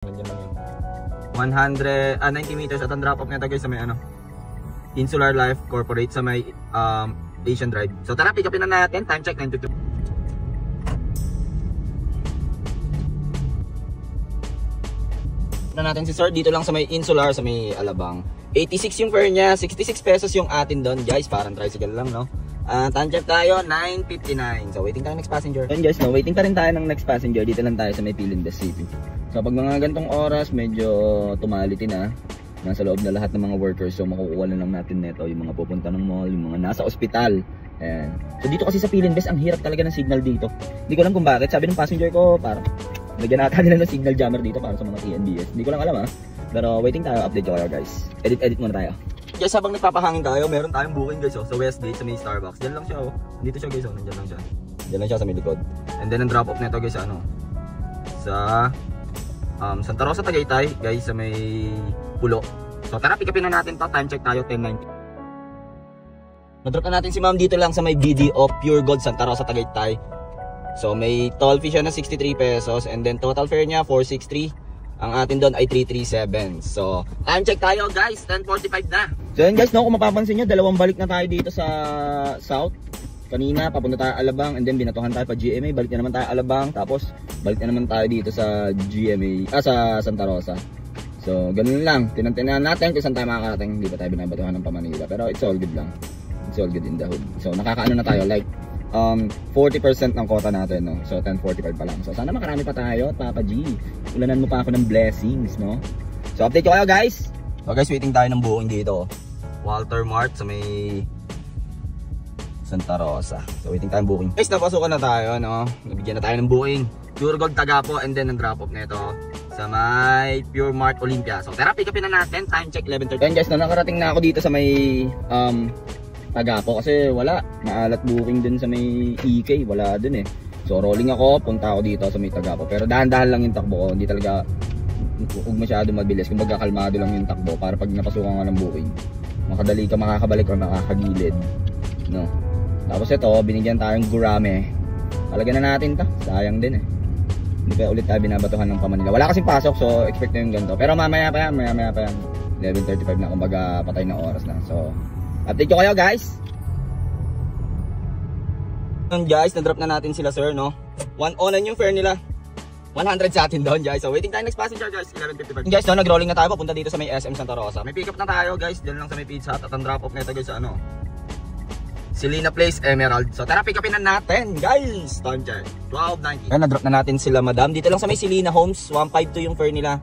Nandiyan lang yun. 90 meters at ang drop off nito guys sa may ano, Insular Life Corporate sa may Asian Drive. So tara, pick upin na natin. Time check 9:52. Na natin si Sir dito lang sa may Insular sa may Alabang. 86 yung fare niya, 66 pesos yung atin doon guys, parang tricycle lang no. Time check tayo 9:59. So waiting tayo next passenger. Yun guys no, waiting pa rin tayo ng next passenger. Dito lang tayo sa may Pilindes City. So pag mga gantong oras medyo tumality na. Nasa loob na lahat ng mga workers, so makukuha na lang natin neto yung mga pupunta ng mall, yung mga nasa ospital. Ayan. So dito kasi sa Pilindes, ang hirap talaga ng signal dito. Hindi ko alam kung bakit. Sabi ng passenger ko, parang lagyan natin nila ng signal jammer dito para sa mga TNBS. Hindi ko lang alam ha. Pero waiting tayo, update ko kayo guys. Edit muna tayo. Guys, habang nagpapahangin tayo, meron tayong booking guys sa Westgate, sa may Starbucks. Diyan lang siya oh. Dito siya guys oh, nandiyan lang siya. Diyan lang siya sa may likod. And then ang drop off nito guys sa ano, sa Santa Rosa, Tagaytay guys, sa may Pulo. So tara, pick upin na natin to. Time check tayo 10:90. Na-drop na natin si ma'am dito lang sa may BDO Pure Gold Santa Rosa, Tagaytay. So may toll fee siya na 63 pesos and then total fare niya 463. Ang atin doon ay 337. So time check tayo guys, 10:45 na. So yun guys no, kung mapapansin nyo, dalawang balik na tayo dito sa South. Kanina papunta tayo Alabang and then binatuhan tayo pa GMA, balik na naman tayo Alabang, tapos balik na naman tayo dito sa GMA, sa Santa Rosa. So ganun lang, tinantinan natin kung saan tayo makakarating. Hindi pa tayo binabatuhan ng pa-Manila, pero it's all good lang. It's all good in the hood. So nakakaano na tayo like 40% ng quota natin no. So 10:45 pa lang. So sana makarami pa tayo, Papa G. Ulanan mo pa ako ng blessings no. So update ko kayo guys. So guys, waiting tayo ng booking dito. Walter Mart sa may Santa Rosa. So waiting tayo ng booking. Guys, napasukan na tayo no. Nabigyan na tayo ng booking. Pure Gold Tagapo and then ang drop off nito sa may Pure Mart Olympia. So tara, pick upin na natin. Time check 11:30. Then guys, nakarating na ako dito sa may Tagapo kasi wala. Maalat booking dun sa may EK. Wala dun eh. So rolling ako, punta ako dito sa may Tagapo. Pero dahan-dahan lang yung takbo ko. Hindi talaga huwag masyado mabilis. Kumbaga kalmado lang yung takbo para pag napasukan ka ng booking, makadali ka makakabalik or makakagilid. No. Tapos ito, binigyan tayong gurame. Palagyan na natin ta. Sayang din eh. Hindi pa ulit tayo binabatuhan ng pa-Manila. Wala kasing pasok, so expect na yung ganito. Pero mamaya pa yan. 11:35 na, kumbaga patay na oras na. So, update ko kayo guys. Guys, na-drop na natin sila sir, no? 1 on yung fare nila. 100 sa atin doon guys. So, waiting tayo next passenger guys. 11:55. Guys, no, nag-rolling na tayo. Papunta dito sa may SM Santa Rosa. May pick up na tayo guys. Diyan lang sa may Pizza Hut. At ang drop off nito guys sa ano, Selena Place, Emerald. So tara, pick upin na natin guys. Time check 12:90. Ayan, na-drop na natin sila madam. Dito lang sa may Selena Homes. 152 yung fare nila.